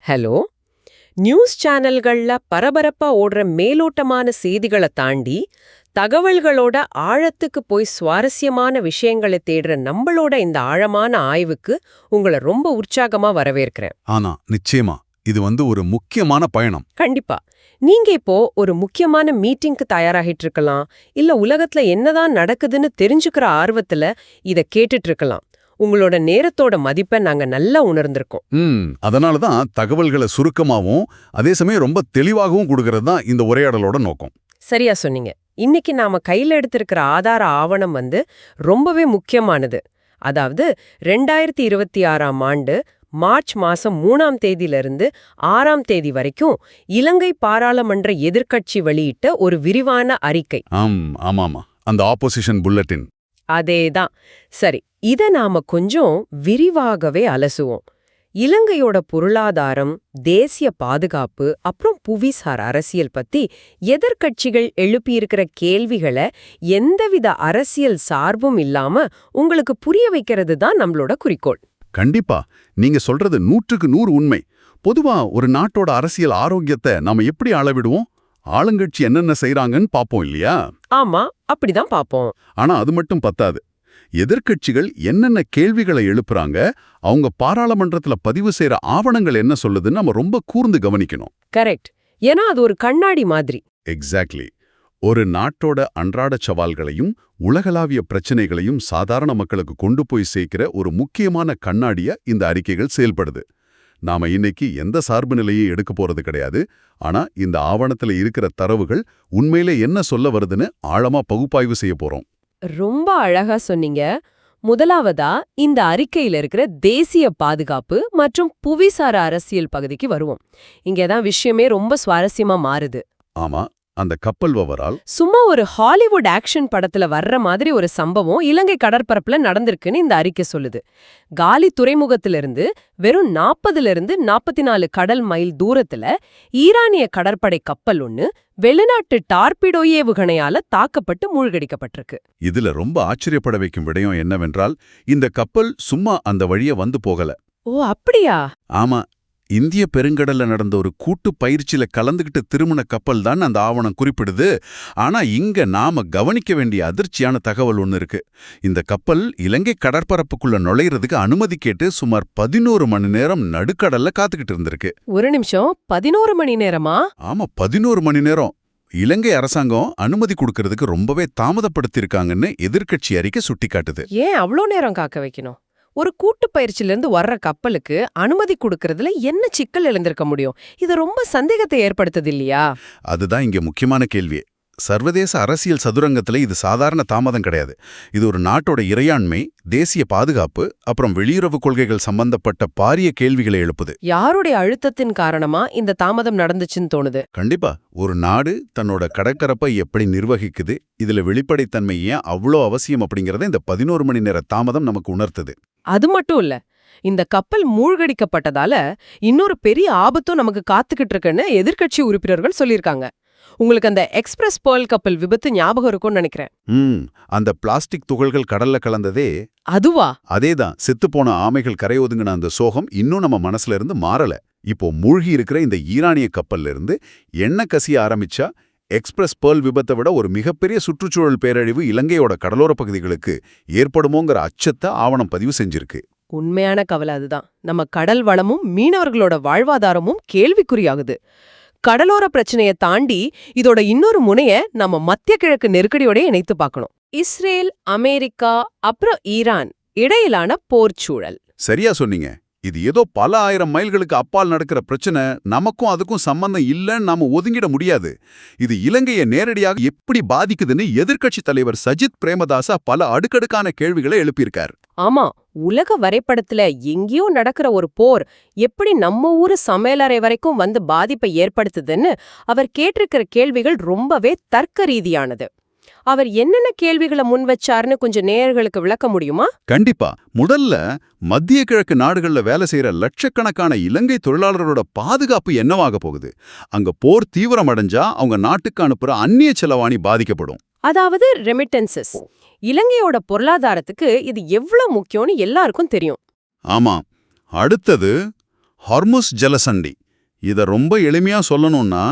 Hello. News சேனல்கள்ல பரபரப்பா ஓடுற மேலோட்டமான செய்திகளை தாண்டி தகவல்களோட ஆழத்துக்கு போய் சுவாரஸ்யமான விஷயங்களை தேடுற நம்மளோட இந்த ஆழமான ஆய்வுக்கு உங்களை ரொம்ப உற்சாகமா வரவேற்கிறேன். ஆனா நிச்சயமா இது ஒரு முக்கியமான பயணம். கண்டிப்பா. நீங்க இப்போ ஒரு முக்கியமான மீட்டிங்க்கு தயாராகிட்டு இருக்கலாம், இல்ல உலகத்துல என்னதான் நடக்குதுன்னு தெரிஞ்சுக்கிற ஆர்வத்துல இத கேட்டுட்டு இருக்கலாம். உங்களோட நேரத்தோட மதிப்பை நாங்க நல்லா உணர்ந்திருக்கோம். அதனாலதான் தகவல்களை சுருக்கமாவும் அதே சமயம் ரொம்ப தெளிவாகவும் கொடுக்கறது தான் இந்த உரையாடலோட நோக்கம். சரியா சொன்னீங்க. இன்னைக்கு நாம கையில எடுத்திருக்கிற ஆதார ஆவணம் ரொம்பவே முக்கியமானது. அதாவது 2026ஆம் ஆண்டு மார்ச் மாசம் 3ஆம் தேதியிலிருந்து 6ஆம் தேதி வரைக்கும் இலங்கை பாராளுமன்ற எதிர்க்கட்சி வெளியிட்ட ஒரு விரிவான அறிக்கை. ஆமாமா, அந்த ஆப்போசிஷன் புல்லட்டின். அதேதான். சரி, இத நாம கொஞ்சம் விரிவாகவே அலசுவோம். இலங்கையோட பொருளாதாரம், தேசிய பாதுகாப்பு, அப்புறம் புவிசார் அரசியல் பத்தி எதிர்க்கட்சிகள் எழுப்பியிருக்கிற கேள்விகளை எந்தவித அரசியல் சார்பும் இல்லாம உங்களுக்கு புரிய வைக்கிறது தான் நம்மளோட குறிக்கோள். கண்டிப்பா, நீங்க சொல்றது 100க்கு 100 உண்மை. பொதுவா ஒரு நாட்டோட அரசியல் ஆரோக்கியத்தை நாம எப்படி அளவிடுவோம்? ஆளுங்கட்சி என்னென்ன செய்றாங்கன்னு பாப்போம் இல்லையா? ஆமா, அப்படிதான் பாப்போம். ஆனா அது மட்டும் பத்தாது. எதிர்க்கட்சிகள் என்னென்ன கேள்விகளை எழுப்புறாங்க, அவங்க பாராளுமன்றத்துல பதிவு செய்யற ஆவணங்கள் என்ன சொல்லுதுன்னு நம்ம ரொம்ப கூர்ந்து கவனிக்கணும். கரெக்ட். ஏன்னா அது ஒரு கண்ணாடி மாதிரி. எக்ஸாக்ட்லி. ஒரு நாட்டோட அன்றாட சவால்களையும் உலகளாவிய பிரச்சனைகளையும் சாதாரண மக்களுக்கு கொண்டு போய் சேர்க்கிற ஒரு முக்கியமான கண்ணாடியா இந்த அறிக்கைகள் செயல்படுது. நாம இன்னைக்கு எந்த சார்பு நிலையை எடுக்க போறது கிடையாது. ஆனா இந்த ஆவணத்துல இருக்கிற தரவுகள் உண்மையிலே என்ன சொல்ல வருதுன்னு ஆழமா பகுப்பாய்வு செய்ய போறோம். ரொம்ப அழகா சொன்னீங்க. முதலாவதா இந்த அறிக்கையில இருக்கிற தேசிய பாதுகாப்பு மற்றும் புவிசார அரசியல் பகுதிக்கு வருவோம். இங்கதான் விஷயமே ரொம்ப சுவாரஸ்யமா மாறுது. ஆமா, அந்த கப்பல் வவரால் சும்மா ஒரு ஹாலிவுட் ஆக்ஷன் படத்துல வர்ற மாதிரி ஒரு சம்பவம் இலங்கை கடற்பரப்புல நடந்திருக்குன்னு இந்த அறிக்கை சொல்லுது. காலி துறைமுகத்திலிருந்து வெறும் 40லிருந்து 44 கடல் மைல் தூரத்துல ஈரானிய கடற்படை கப்பல் ஒண்ணு வெளிநாட்டு டார்பிடோ ஏவுகணையால தாக்கப்பட்டு மூழ்கடிக்கப்பட்டிருக்கு. இதுல ரொம்ப ஆச்சரியப்பட வைக்கும் விடயம் என்னவென்றால், இந்த கப்பல் சும்மா அந்த வழிய வந்து போகல. ஓ, அப்படியா? ஆமா, இந்திய பெருங்கடல்ல நடந்த ஒரு கூட்டு பயிற்சியில கலந்துகிட்டு திருமண கப்பல் தான் அந்த ஆவணம் குறிப்பிடுது. ஆனா இங்க நாம கவனிக்க வேண்டிய அதிர்ச்சியான தகவல் ஒண்ணு இருக்கு. இந்த கப்பல் இலங்கை கடற்பரப்புக்குள்ள நுழையிறதுக்கு அனுமதி கேட்டு சுமார் 11 மணி நேரம் நடுக்கடல்ல காத்துக்கிட்டு இருந்திருக்கு. ஒரு நிமிஷம், 11 மணி நேரமா? ஆமா, 11 மணி நேரம். இலங்கை அரசாங்கம் அனுமதி கொடுக்கறதுக்கு ரொம்பவே தாமதப்படுத்திருக்காங்கன்னு எதிர்க்கட்சி அறிக்கை சுட்டிக்காட்டுது. ஏன் அவ்ளோ நேரம் காக்க வைக்கணும்? ஒரு கூட்டு பயிற்சியிலிருந்து வர்ற கப்பலுக்கு அனுமதி கொடுக்கறதுல என்ன சிக்கல் எழுந்திருக்க முடியும்? இது ரொம்ப சந்தேகத்தை ஏற்படுத்துது இல்லையா? அதுதான் இங்க முக்கியமான கேள்வி. சர்வதேச அரசியல் சதுரங்கத்துல இது சாதாரண தாமதம் கிடையாது. இது ஒரு நாட்டோட இறையாண்மை, தேசிய பாதுகாப்பு, அப்புறம் வெளியுறவு கொள்கைகள் சம்பந்தப்பட்ட பாரிய கேள்விகளை எழுப்புது. யாருடைய அழுத்தத்தின் காரணமா இந்த தாமதம் நடந்துச்சுன்னு தோணுது? கண்டிப்பா, ஒரு நாடு தன்னோட கடற்கரப்பை எப்படி நிர்வகிக்குது, இதுல வெளிப்படைத்தன்மை ஏன் அவ்வளோ அவசியம் அப்படிங்கறத இந்த 11 மணி நேர தாமதம் நமக்கு உணர்த்துது. அது மட்டும் இல்ல, இந்த கப்பல் மூழ்கடிக்கப்பட்டதால இன்னொரு பெரிய ஆபத்தும் நமக்கு காத்துக்கிட்டு இருக்குன்னு எதிர்க்கட்சி உறுப்பினர்கள் சொல்லியிருக்காங்க. உங்களுக்கு அந்த எக்ஸ்பிரஸ் பேர்ல் கப்பல் விபத்து ஞாபகம் இருக்கும்னு நினைக்கிறேன். அந்த பிளாஸ்டிக் துகள்கள் கடல்ல கலந்ததே அதுவா? அதேதான். செத்துப்போன ஆமைகள் கரை ஒதுங்கின அந்த சோகம் இன்னும் நம்ம மனசுல இருந்து மாறல. இப்போ மூழ்கி இருக்கிற இந்த ஈரானிய கப்பல்ல இருந்து எண்ணெய் கசிய ஆரம்பிச்சா எக்ஸ்பிரஸ் பேர்ல் விபத்தை விட ஒரு மிகப்பெரிய சுற்றுச்சூழல் பேரழிவு இலங்கையோட கடலோர பகுதிகளுக்கு ஏற்படுமோங்கிற அச்சத்தை ஆவணம் பதிவு செஞ்சிருக்கு. உண்மையான கவலை அதுதான். நம்ம கடல் வளமும் மீனவர்களோட வாழ்வாதாரமும் கேள்விக்குறியாகுது. கடலோர பிரச்சனையை தாண்டி இதோட இன்னொரு முனைய நம்ம மத்திய கிழக்கு நெருக்கடியோட இணைத்து பார்க்கணும். இஸ்ரேல், அமெரிக்கா, அப்புறம் ஈரான் இடையிலான போர் சூழல். சரியா சொன்னீங்க. இது ஏதோ பல ஆயிரம் மைல்களுக்கு அப்பால் நடக்கிற பிரச்சனை, நமக்கும் அதுக்கும் சம்பந்தம் இல்லைன்னு நாம ஒதுங்கிட முடியாது. இது இலங்கையை நேரடியாக எப்படி பாதிக்குதுன்னு எதிர்க்கட்சி தலைவர் சஜித் பிரேமதாசா பல அடுக்கடுக்கான கேள்விகளை எழுப்பியிருக்கார். ஆமா, உலக வரைபடத்துல எங்கேயோ நடக்கிற ஒரு போர் எப்படி நம்ம ஊரு சமையலறை வரைக்கும் வந்து பாதிப்பை ஏற்படுத்துதுன்னு அவர் கேட்டிருக்கிற கேள்விகள் ரொம்பவே தர்க்க ரீதியானது. அவர் என்னென்ன கேள்விகளை முன் வச்சாருன்னு கொஞ்சம் நேயர்களுக்கு விளக்க முடியுமா? கண்டிப்பா. முதல்ல மத்திய கிழக்கு நாடுகள்ல வேலை செய்யற லட்சக்கணக்கான இலங்கை தொழிலாளர்களோட பாதுகாப்பு என்னவாக போகுது? அங்க போர் தீவிரமடைஞ்சா அவங்க நாட்டுக்கு அனுப்புற அந்நிய செலவாணி பாதிக்கப்படும். அதாவது ரெமிட்டன்சஸ். இலங்கையோட பொருளாதாரத்துக்கு இது எவ்வளவு முக்கியம்னு எல்லாருக்கும் தெரியும். ஆமா. அடுத்தது ஹார்முஸ் ஜலசண்டி. இத ரொம்ப எளிமையா சொல்லணும்னா,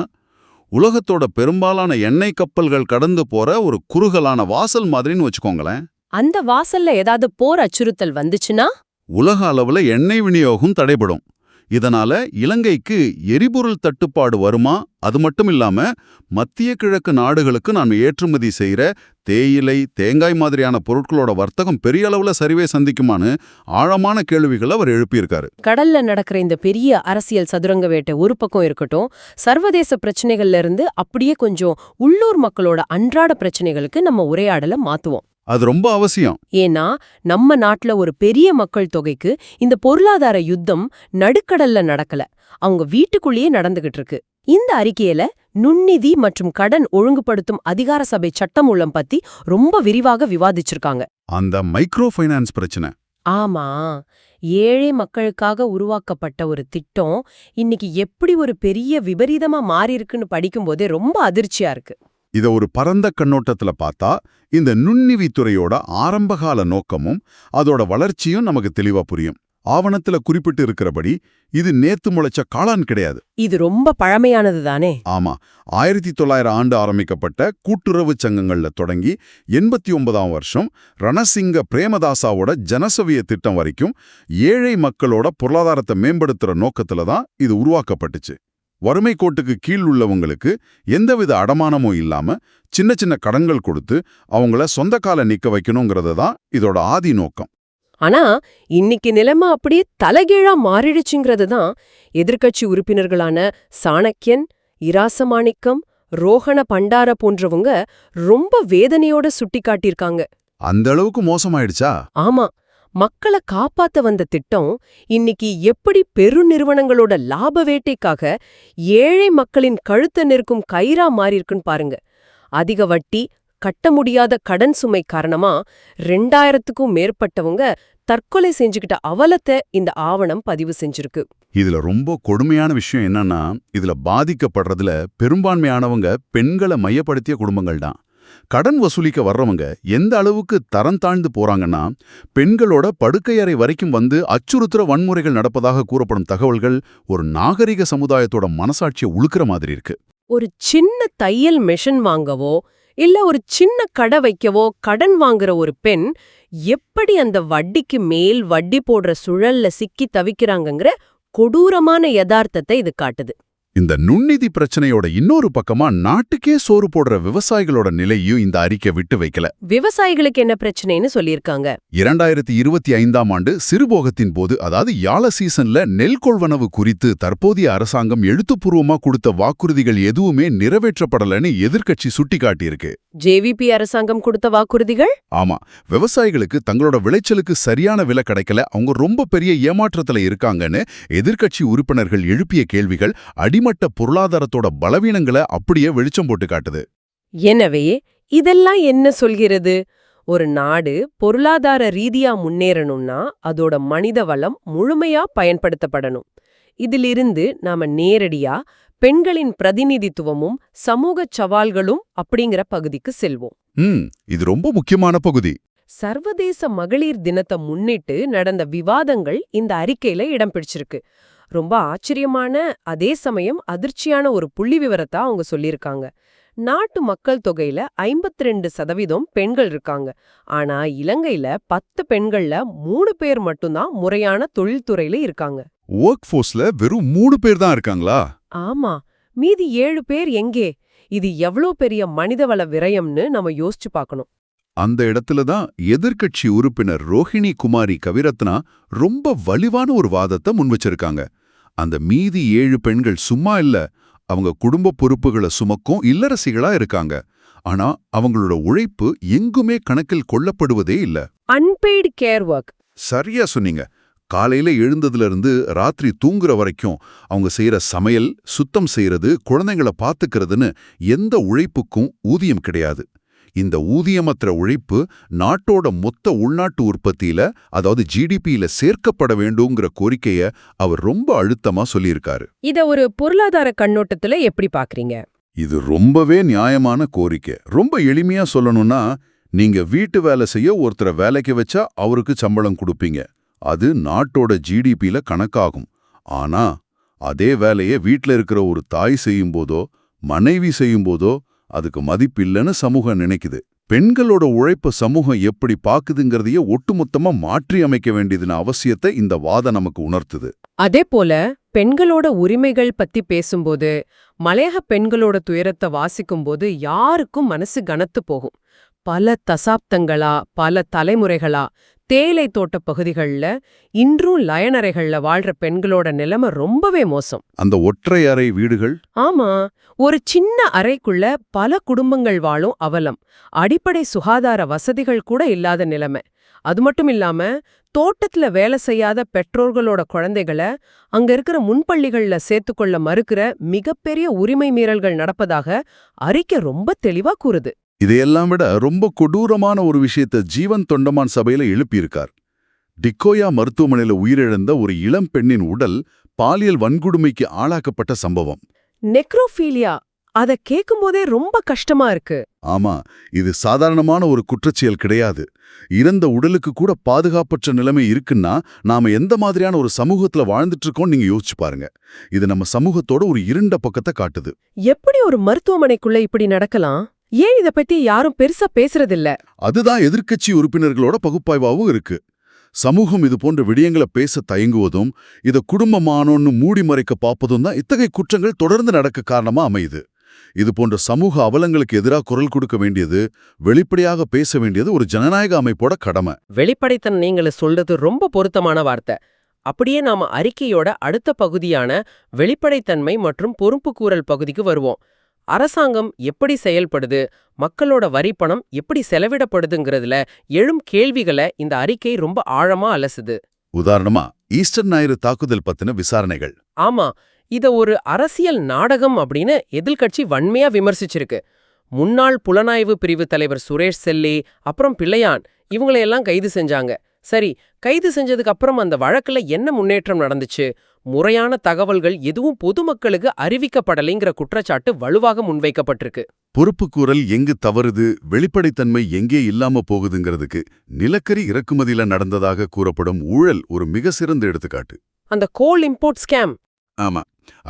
உலகத்தோட பெரும்பாலான எண்ணெய் கப்பல்கள் கடந்து போற ஒரு குறுகலான வாசல் மாதிரின்னு வச்சுக்கோங்களேன். அந்த வாசல்ல ஏதாவது போர் அச்சுறுத்தல் வந்துச்சுன்னா உலக அளவுல எண்ணெய் விநியோகம் தடைபடும். இதனால இலங்கைக்கு எரிபொருள் தட்டுப்பாடு வருமா? அது மட்டும் இல்லாம மத்திய கிழக்கு நாடுகளுக்கு நாம் ஏற்றுமதி செய்யற தேயிலை, தேங்காய் மாதிரியான பொருட்களோட வர்த்தகம் பெரிய அளவுல சரிவே சந்திக்குமான்னு ஆழமான கேள்விகளை அவர் எழுப்பியிருக்காரு. கடல்ல நடக்கிற இந்த பெரிய அரசியல் சதுரங்க வேட்டை ஒரு பக்கம் இருக்கட்டும், சர்வதேச பிரச்சனைகள்ல இருந்து அப்படியே கொஞ்சம் உள்ளூர் மக்களோட அன்றாட பிரச்சனைகளுக்கு நம்ம உரையாடல மாத்துவோம். அது ரொம்ப அவசியம். ஏன்னா நம்ம நாட்டுல ஒரு பெரிய மக்கள் தொகைக்கு இந்த பொருளாதார யுத்தம் நடுக்கடல்ல நடக்கல, அவங்க வீட்டுக்குள்ளேயே நடந்துகிட்டு இருக்கு. இந்த அறிக்கையில நுண்ணிதி மற்றும் கடன் ஒழுங்குபடுத்தும் அதிகார சபை சட்டமூலம் பத்தி ரொம்ப விரிவாக விவாதிச்சிருக்காங்க. அந்த மைக்ரோ ஃபைனான்ஸ் பிரச்சனை. ஆமா, ஏழை மக்களுக்காக உருவாக்கப்பட்ட ஒரு திட்டம் இன்னைக்கு எப்படி ஒரு பெரிய விபரீதமா மாறியிருக்குன்னு படிக்கும்போதே ரொம்ப அதிர்ச்சியா இருக்கு. இத ஒரு பரந்த கண்ணோட்டத்துல பார்த்தா, இந்த நுண்ணிதித்துறையோட ஆரம்பகால நோக்கமும் அதோட வளர்ச்சியும் நமக்கு தெளிவா புரியும். ஆவணத்துல குறிப்பிட்டு இருக்கிறபடி இது நேத்து முளைச்ச காளான் கிடையாது. இது ரொம்ப பழமையானது தானே? ஆமா, 1900 ஆண்டு ஆரம்பிக்கப்பட்ட கூட்டுறவு சங்கங்கள்ல தொடங்கி 89ஆம் வருஷம் ரணசிங்க பிரேமதாசாவோட ஜனசவிய திட்டம் வரைக்கும் ஏழை மக்களோட பொருளாதாரத்தை மேம்படுத்துற நோக்கத்துல தான் இது உருவாக்கப்பட்டுச்சு. வறுமை கோட்டுக்கு கீழ் உள்ளவங்களுக்கு எந்தவித அடமானமும் இல்லாம சின்ன சின்ன கடன்கள் கொடுத்து அவங்கள சொந்த கால நிக்க வைக்கணுங்கிறது தான் இதோட ஆதி நோக்கம். ஆனா இன்னைக்கு நிலைமை அப்படியே தலைகீழா மாறிடுச்சுங்கிறது தான் எதிர்க்கட்சி உறுப்பினர்களான சாணக்கியன், இராசமாணிக்கம், ரோஹண பண்டார போன்றவங்க ரொம்ப வேதனையோட சுட்டிக்காட்டியிருக்காங்க. அந்த அளவுக்கு மோசமாயிடுச்சா? ஆமா, மக்களை காப்பாத்த வந்த திட்டம் இன்னைக்கு எப்படி பெருநிறுவனங்களோட லாப வேட்டைக்காக ஏழை மக்களின் கழுத்தை நெருக்கும் கயிறா மாறியிருக்குன்னு பாருங்க. அதிக வட்டி, கட்ட முடியாத கடன் சுமை காரணமா 2000க்கும் மேற்பட்டவங்க தற்கொலை செஞ்சுக்கிட்ட அவலத்தை இந்த ஆவணம் பதிவு செஞ்சிருக்கு. இதுல ரொம்ப கொடுமையான விஷயம் என்னன்னா, இதுல பாதிக்கப்படுறதுல பெரும்பான்மையானவங்க பெண்களை மையப்படுத்திய குடும்பங்கள் தான். கடன் வசூலிக்க வர்றவங்க எந்த அளவுக்கு தரம் தாழ்ந்து போறாங்கன்னா, பெண்களோட படுக்கையறை வரைக்கும் வந்து அச்சுறுத்துற வன்முறைகள் நடப்பதாக கூறப்படும் தகவல்கள் ஒரு நாகரிக சமுதாயத்தோட மனசாட்சியை உழுக்கிற மாதிரி இருக்கு. ஒரு சின்ன தையல் மெஷின் வாங்கவோ இல்ல ஒரு சின்ன கடை வைக்கவோ கடன் வாங்குற ஒரு பெண் எப்படி அந்த வட்டிக்கு மேல் வட்டி போடுற சுழல்ல சிக்கி தவிக்கிறாங்கங்கிற கொடூரமான யதார்த்தத்தை இது காட்டுது. இந்த நுண்ணிதி பிரச்சனையோட இன்னொரு பக்கமா நாட்டுக்கே சோறு போடுற விவசாயிகளோட நிலையும் இந்த அறிக்கை விட்டு வைக்கல. விவசாயிகளுக்கு என்ன பிரச்சனைன்னு சொல்லியிருக்காங்க. 2025ஆம் ஆண்டு சிறுபோகத்தின் போது, அதாவது யாழ சீசன்ல நெல் கொள்வனவு குறித்து தற்போதைய அரசாங்கம் எழுத்துப்பூர்வமா கொடுத்த வாக்குறுதிகள் எதுவுமே நிறைவேற்றப்படலன்னு எதிர்க்கட்சி சுட்டிக்காட்டியிருக்கு. ஜேவிபி அரசாங்கம் கொடுத்த வாக்குறுதிகள்? ஆமா, விவசாயிகளுக்கு தங்களோட விளைச்சலுக்கு சரியான விலை கிடைக்கல, அவங்க ரொம்ப பெரிய ஏமாற்றத்துல இருக்காங்கன்னு எதிர்க்கட்சி உறுப்பினர்கள் எழுப்பிய கேள்விகள் அடிமட்ட பொருளாதாரத்தோட பலவீனங்களை அப்படியே வெளிச்சம் போட்டு காட்டுது. எனவே இதெல்லாம் என்ன சொல்கிறது? ஒரு நாடு பொருளாதார ரீதியா முன்னேறணும்னா அதோட மனித வளம் முழுமையா பயன்படுத்தப்படணும். இதிலிருந்து நாம நேரடியா பெண்களின் பிரதிநிதித்துவமும் சமூக சவால்களும் அப்படிங்கிற பகுதிக்கு செல்வோம். இது ரொம்ப முக்கியமான பகுதி. சர்வதேச மகளிர் தினத்தை முன்னிட்டு நடந்த விவாதங்கள் இந்த அறிக்கையில இடம் பிடிச்சிருக்கு. ரொம்ப ஆச்சரியமான அதே சமயம் அதிர்ச்சியான ஒரு புள்ளி விவரத்தை அவங்க சொல்லியிருக்காங்க. நாட்டு மக்கள் தொகையில 52% பெண்கள் இருக்காங்க. ஆனா இலங்கையில 10 பெண்கள்ல 3 பேர் மட்டும்தான் முறையான தொழில்துறையில இருக்காங்க. ஒர்க் ஃபோர்ஸ்ல வெறும் 3 பேர் தான் இருக்காங்களா? ஆமா, மீதி 7 பேர் எங்கே? இது எவ்வளோ பெரிய மனிதவள விரயம்னு நம்ம யோசிச்சு பார்க்கணும். அந்த இடத்துல தான் எதிர்க்கட்சி உறுப்பினர் ரோஹிணி குமாரி கவிரத்னா ரொம்ப வலிவான ஒரு வாதத்தை முன்வச்சிருக்காங்க. அந்த மீதி 7 பெண்கள் சும்மா இல்ல, அவங்க குடும்ப பொறுப்புகளை சுமக்கும் இல்லரசிகளா இருக்காங்க. ஆனா அவங்களோட உழைப்பு எங்குமே கணக்கில் கொள்ளப்படுவதே இல்ல. Unpaid care work. சரியா சொன்னீங்க. காலையில எழுந்ததுல இருந்து ராத்திரி தூங்குற வரைக்கும் அவங்க செய்யற சமையல், சுத்தம் செய்யறது, குழந்தைங்களை பாத்துக்கிறதுன்னு எந்த உழைப்புக்கும் ஊதியம் கிடையாது. இந்த ஊதியமற்ற உழைப்பு நாட்டோட மொத்த உள்நாட்டு உற்பத்தியில, அதாவது ஜிடிபியில சேர்க்கப்பட வேண்டுங்கிற கோரிக்கைய அவர் ரொம்ப அழுத்தமா சொல்லியிருக்காரு. இத ஒரு பொருளாதார கண்ணோட்டத்துல எப்படி பாக்குறீங்க? இது ரொம்பவே நியாயமான கோரிக்கை. ரொம்ப எளிமையா சொல்லணும்னா, நீங்க வீட்டு வேலை செய்ய ஒருத்தரை வேலைக்கு வச்சா அவருக்கு சம்பளம் கொடுப்பீங்க. அது நாட்டோட ஜிடிபியில கணக்காகும். ஆனா அதே வேலையை வீட்ல இருக்கிற ஒரு தாய் செய்யும்போதோ மனைவி செய்யும்போதோ அதுக்கு மதிப்பில்லைன்னு சமூகம் நினைக்குது. பெண்களோட உழைப்ப சமூகம் எப்படி பாக்குதுங்கிறதையே ஒட்டுமொத்தமா மாற்றி அமைக்க வேண்டியதுன்னு அவசியத்தை இந்த வாதம் நமக்கு உணர்த்துது. அதே போல பெண்களோட உரிமைகள் பத்தி பேசும்போது மலையக பெண்களோட துயரத்தை வாசிக்கும்போது யாருக்கும் மனசு கனத்து போகும். பல தசாப்தங்களா பல தலைமுறைகளா தேயிலை தோட்ட பகுதிகள்ல இன்றும் லயனறைகள்ல வாழ்ற பெண்களோட நிலைமை ரொம்பவே மோசம். அந்த ஒற்றை அறை வீடுகள், ஆமா, ஒரு சின்ன அறைக்குள்ள பல குடும்பங்கள் வாழும் அவலம், அடிப்படை சுகாதார வசதிகள் கூட இல்லாத நிலைமை. அது மட்டும் இல்லாம தோட்டத்துல வேலை செய்யாத பெற்றோர்களோட குழந்தைகளை அங்க இருக்கிற முன்பள்ளிகள்ல சேர்த்துக்கொள்ள மறுக்கிற மிகப்பெரிய உரிமை மீறல்கள் நடப்பதாக அறிக்கை ரொம்ப தெளிவா கூறுது. இதையெல்லாம் விட ரொம்ப கொடூரமான ஒரு விஷயத்தை ஜீவன் தொண்டமான் சபையில எழுப்பியிருக்கார். டிக்கோயா மருத்துவமனையில உயிரிழந்த ஒரு இளம் பெண்ணின் உடல் பாலியல் வன்கொடுமைக்கு ஆளாக்கப்பட்ட சம்பவம். நெக்ரோஃபீலியா, அத கேக்கும்போதே ரொம்ப கஷ்டமா இருக்கு. ஆமா, இது சாதாரணமான ஒரு குற்றச்செயல் கிடையாது. இறந்த உடலுக்கு கூட பாதுகாப்பற்ற நிலைமை இருக்குன்னா நாம எந்த மாதிரியான ஒரு சமூகத்துல வாழ்ந்துட்டு இருக்கோம் நீங்க யோசிச்சு பாருங்க. இது நம்ம சமூகத்தோட ஒரு இருண்ட பக்கத்தை காட்டுது. எப்படி ஒரு மருத்துவமனைக்குள்ள இப்படி நடக்கலாம்? ஏன் இத பத்தி யாரும் பெருசா பேசுறதில்ல? அதுதான் எதிர்க்கட்சி உறுப்பினர்களோட பகுப்பாய்வாவும் இருக்கு. சமூகம் இது போன்ற விடயங்களை பேச தயங்குவதும் இத குடும்பமானோன்னு மூடி மறைக்க பார்ப்பதும் தான் இத்தகைய குற்றங்கள் தொடர்ந்து நடக்க காரணமா அமையுது. இது போன்ற சமூக அவலங்களுக்கு எதிராக குரல் கொடுக்க வேண்டியது, வெளிப்படையாக பேச வேண்டியது ஒரு ஜனநாயக அமைப்போட கடமை. வெளிப்படைத்தன் நீங்கள சொல்றது ரொம்ப பொருத்தமான வார்த்தை. அப்படியே நாம அறிக்கையோட அடுத்த பகுதியான வெளிப்படைத்தன்மை மற்றும் பொறுப்புக்கூறல் பகுதிக்கு வருவோம். அரசாங்கம் எப்படி செயல்படுது, மக்களோட வரிப்பணம் எப்படி செலவிடப்படுதுங்கிறதுல எழும் கேள்விகளை இந்த அறிக்கை ரொம்ப ஆழமா அலசுது. உதாரணமா ஈஸ்டர் ஞாயிறு தாக்குதல் பத்தின விசாரணைகள். ஆமா, இத ஒரு அரசியல் நாடகம் அப்படின்னு எதிர்க்கட்சி வன்மையா விமர்சிச்சிருக்கு. முன்னாள் புலனாய்வு பிரிவு தலைவர் சுரேஷ் செல்லி, அப்புறம் பிள்ளையான், இவங்களையெல்லாம் கைது செஞ்சாங்க. சரி, கைது செஞ்சதுக்கு அப்புறம் அந்த வழக்குல என்ன முன்னேற்றம் நடந்துச்சு? முறையான தகவல்கள் எதுவும் பொதுமக்களுக்கு அறிவிக்கப்படலைங்கிற குற்றச்சாட்டு வலுவாக முன்வைக்கப்பட்டிருக்கு. பொறுப்புக்கூறல் எங்கு தவறுது, வெளிப்படைத்தன்மை எங்கே இல்லாம போகுதுங்கிறதுக்கு நிலக்கரி இறக்குமதியில நடந்ததாக கூறப்படும் ஊழல் ஒரு மிக சிறந்த எடுத்துக்காட்டு. அந்த கோல் இம்போர்ட் ஸ்கேம். ஆமா,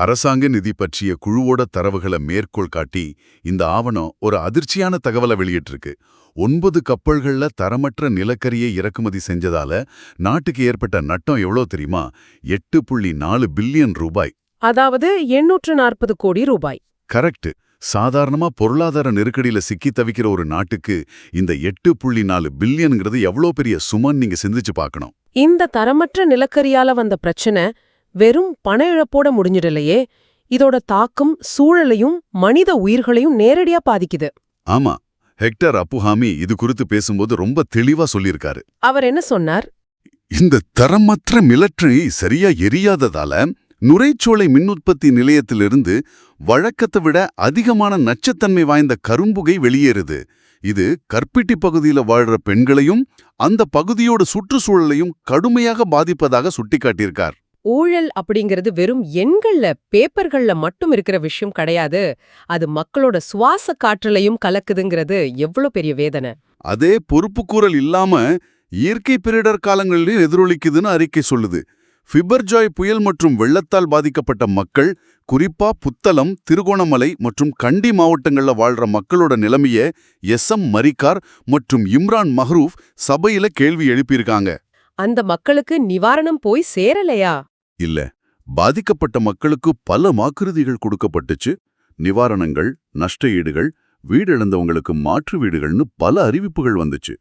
அரசாங்க நிதி பற்றிய குழுவோட தரவுகளை மேற்கோள் காட்டி இந்த ஆவணம் ஒரு அதிர்ச்சியான தகவலை வெளியிட்டிருக்கு. 9 கப்பல்கள்ல தரமற்ற நிலக்கரியை இறக்குமதி செஞ்சதால நாட்டுக்கு ஏற்பட்ட நட்டம் எவ்வளோ தெரியுமா? 8.4 பில்லியன் ரூபாய். அதாவது 840 கோடி ரூபாய். கரெக்ட். சாதாரணமா பொருளாதார நெருக்கடியில சிக்கி தவிக்கிற ஒரு நாட்டுக்கு இந்த 8.4 பில்லியன்ங்கிறது எவ்வளோ பெரிய சுமன் நீங்க சிந்திச்சு பார்க்கணும். இந்த தரமற்ற நிலக்கரியால வந்த பிரச்சனை வெறும் பண இழப்போட முடிஞ்சிடலையே, இதோட தாக்கம் சூழலையும் மனித உயிர்களையும் நேரடியா பாதிக்குது. ஆமா, ஹெக்டர் அப்புஹாமி இது குறித்து பேசும்போது ரொம்ப தெளிவா சொல்லியிருக்காரு. அவர் என்ன சொன்னார்? இந்த தரமற்ற மிலிட்டரி சரியா எரியாததால நுரைச்சோலை மின் உற்பத்தி நிலையத்திலிருந்து வழக்கத்தை விட அதிகமான நச்சுத்தன்மை வாய்ந்த கரும்புகை வெளியேறுது. இது கற்பிட்டி பகுதியில வாழ்ற பெண்களையும் அந்த பகுதியோட சுற்றுச்சூழலையும் கடுமையாக பாதிப்பதாக சுட்டிக்காட்டியிருக்கார். ஊழல் அப்படிங்கிறது வெறும் எண்கள்ல பேப்பர்கள்ல மட்டும் இருக்கிற விஷயம் கிடையாது. அது மக்களோட சுவாச காற்றலையும் கலக்குதுங்கிறது எவ்வளவு பெரிய வேதனை. அதே பொறுப்புக்கூறல் இல்லாம இயற்கை பேரிடர் காலங்களிலும் எதிரொலிக்குதுன்னு அறிக்கை சொல்லுது. ஃபிபர்ஜாய் புயல் மற்றும் வெள்ளத்தால் பாதிக்கப்பட்ட மக்கள், குறிப்பா புத்தளம், திருகோணமலை மற்றும் கண்டி மாவட்டங்கள்ல வாழ்ற மக்களோட நிலைமைய எஸ்.எம். மரிக்கார் மற்றும் இம்ரான் மஹ்ரூப் சபையில கேள்வி எழுப்பியிருக்காங்க. அந்த மக்களுக்கு நிவாரணம் போய் சேரலையா? இல்ல, பாதிக்கப்பட்ட மக்களுக்கு பல வாக்குறுதிகள் கொடுக்கப்பட்டுச்சு. நிவாரணங்கள், நஷ்ட ஈடுகள், வீடிழந்தவங்களுக்கு மாற்று வீடுகள்னு பல அறிவிப்புகள் வந்துச்சு.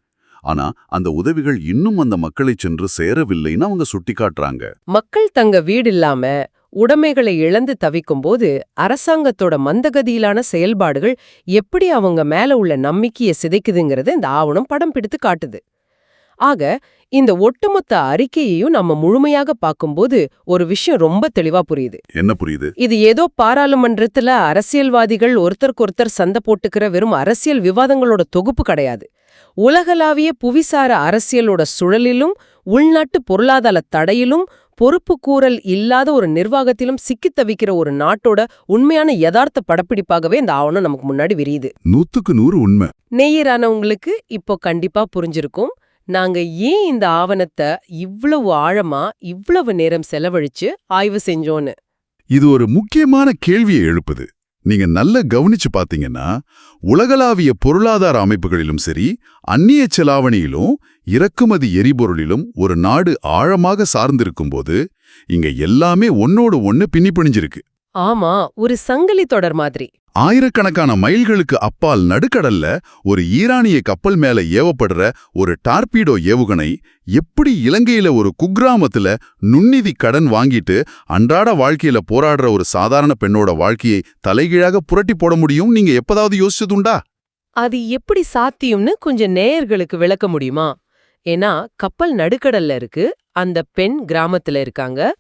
ஆனா அந்த உதவிகள் இன்னும் அந்த மக்களை சென்று சேரவில்லைன்னு அவங்க சுட்டிக்காட்டுறாங்க. மக்கள் தங்க வீடில்லாம உடைமைகளை இழந்து தவிக்கும்போது அரசாங்கத்தோட மந்தகதியிலான செயல்பாடுகள் எப்படி அவங்க மேல உள்ள நம்பிக்கையை சிதைக்குதுங்கிறது இந்த ஆவணம் படம் பிடித்து காட்டுது. ஆக இந்த ஒட்டுமொத்த அறிக்கையையும் நம்ம முழுமையாக பார்க்கும்போது ஒரு விஷயம் ரொம்ப தெளிவா புரியுது. என்ன புரியுது? இது ஏதோ பாராளுமன்றத்துல அரசியல்வாதிகள் ஒருத்தருக்கொருத்தர் சண்டை போட்டுக்கிற வெறும் அரசியல் விவாதங்களோட தொகுப்பு கிடையாது. உலகளாவிய புவிசார அரசியலோட சுழலிலும் உள்நாட்டு பொருளாதார தடையிலும் பொறுப்புக்கூறல் இல்லாத ஒரு நிர்வாகத்திலும் சிக்கித் தவிக்கிற ஒரு நாட்டோட உண்மையான யதார்த்த படப்பிடிப்பாகவே இந்த ஆவணம் நமக்கு முன்னாடி விரியுது. 100% உண்மை. நேயரானவங்களுக்கு இப்போ கண்டிப்பா புரிஞ்சிருக்கும். நாங்க ஏன் இந்த ஆவணத்தை இவ்வளவு ஆழமா இவ்வளவு நேரம் செலவழிச்சு ஆய்வு செஞ்சோன்னு. இது ஒரு முக்கியமான கேள்வியை எழுப்புது. நீங்க நல்ல கவனிச்சு பாத்தீங்கன்னா, உலகளாவிய பொருளாதார அமைப்புகளிலும் சரி, அந்நிய செலாவணியிலும் இறக்குமதி எரிபொருளிலும் ஒரு நாடு ஆழமாக சார்ந்திருக்கும்போது, இங்க எல்லாமே ஒன்னோடு ஒன்னு பின்னி பிணிஞ்சிருக்கு. ஆமா, ஒரு சங்கிலி தொடர் மாதிரி. ஆயிரக்கணக்கான மைல்களுக்கு அப்பால் நடுக்கடல்ல ஒரு ஈரானிய கப்பல் மேல ஏவப்படுற ஒரு டார்பீடோ ஏவுகணை எப்படி இலங்கையில ஒரு குக்கிராமத்துல நுண்ணிதி கடன் வாங்கிட்டு அன்றாட வாழ்க்கையில போராடுற ஒரு சாதாரண பெண்ணோட வாழ்க்கையை தலைகீழாக புரட்டி போட முடியும்? நீங்க எப்பதாவது யோசிச்சதுண்டா? அது எப்படி சாத்தியம்னு கொஞ்சம் நேயர்களுக்கு விளக்க முடியுமா? ஏன்னா கப்பல் நடுக்கடல்ல இருக்கு, அந்த பெண் கிராமத்துல இருக்காங்க.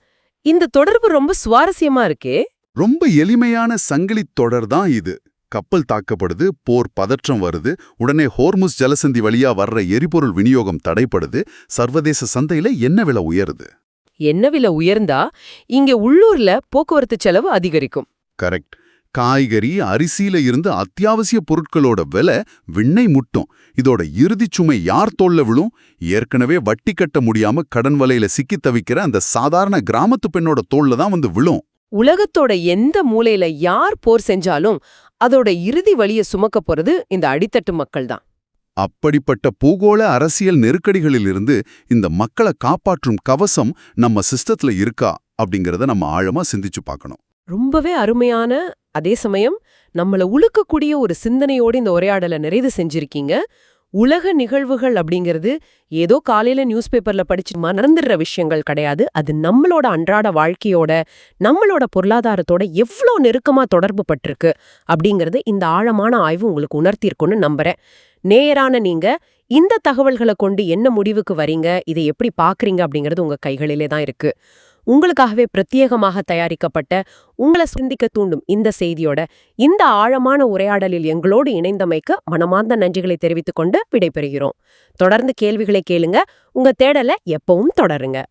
இந்த தொடர்பு ரொம்ப சுவாரஸ்யமா இருக்கே. ரொம்ப எளிமையான சங்கிலித் தொடர் தான் இது. கப்பல் தாக்கப்படுது, போர் பதற்றம் வருது, உடனே ஹோர்முஸ் ஜலசந்தி வழியா வர்ற எரிபொருள் விநியோகம் தடைப்படுது, சர்வதேச சந்தையில எண்ணெய் விலை உயருது. எண்ணெய் விலை உயர்ந்தா இங்க உள்ளூர்ல போக்குவரத்து செலவு அதிகரிக்கும். கரெக்ட். காய்கறி, அரிசியில இருந்து அத்தியாவசிய பொருட்களோட விலை விண்ணை முட்டும். இதோட இறுதிச் சுமை யார் தோள்ல விழும்? ஏற்கனவே வட்டி கட்ட முடியாம கடன் வலையில சிக்கித் தவிக்கிற அந்த சாதாரண கிராமத்து பெண்ணோட தோள்ல தான் வந்து விழும். உலகத்தோட எந்த மூலையில யார் போர் செஞ்சாலும் அதோட இறுதி வலிய சுமக்க போறது இந்த அடித்தட்டு மக்கள் தான். அப்படிப்பட்ட பூகோள அரசியல் நெருக்கடிகளிலிருந்து இந்த மக்களை காப்பாற்றும் கவசம் நம்ம சிஸ்டத்துல இருக்கா அப்படிங்கறத நம்ம ஆழமா சிந்திச்சு பார்க்கணும். ரொம்பவே அருமையான, அதே சமயம் நம்மள உலுக்கக்கூடிய ஒரு சிந்தனையோடு இந்த உரையாடலை நிறைவு செஞ்சிருக்கீங்க. உலக நிகழ்வுகள் அப்படிங்கிறது ஏதோ காலையில நியூஸ் பேப்பர்ல படிச்சு மறந்துடுற விஷயங்கள் கிடையாது. அது நம்மளோட அன்றாட வாழ்க்கையோட, நம்மளோட பொருளாதாரத்தோட எவ்வளோ நெருக்கமா தொடர்பு பட்டிருக்கு அப்படிங்கிறது இந்த ஆழமான ஆய்வு உங்களுக்கு உணர்த்தியிருக்குன்னு நம்புறேன். நேயரான நீங்க இந்த தகவல்களை கொண்டு என்ன முடிவுக்கு வரீங்க, இதை எப்படி பாக்குறீங்க அப்படிங்கிறது உங்க கைகளிலே தான் இருக்கு. உங்களுக்காகவே பிரத்யேகமாக தயாரிக்கப்பட்ட, உங்களை சிந்திக்க தூண்டும் இந்த செய்தியோட இந்த ஆழமான உரையாடலில் எங்களோடு இணைந்தமைக்கு மனமார்ந்த நன்றிகளை தெரிவித்துக் கொண்டு விடைபெறுகிறோம். தொடர்ந்து கேள்விகளை கேளுங்க, உங்க தேடலை எப்பவும் தொடருங்க.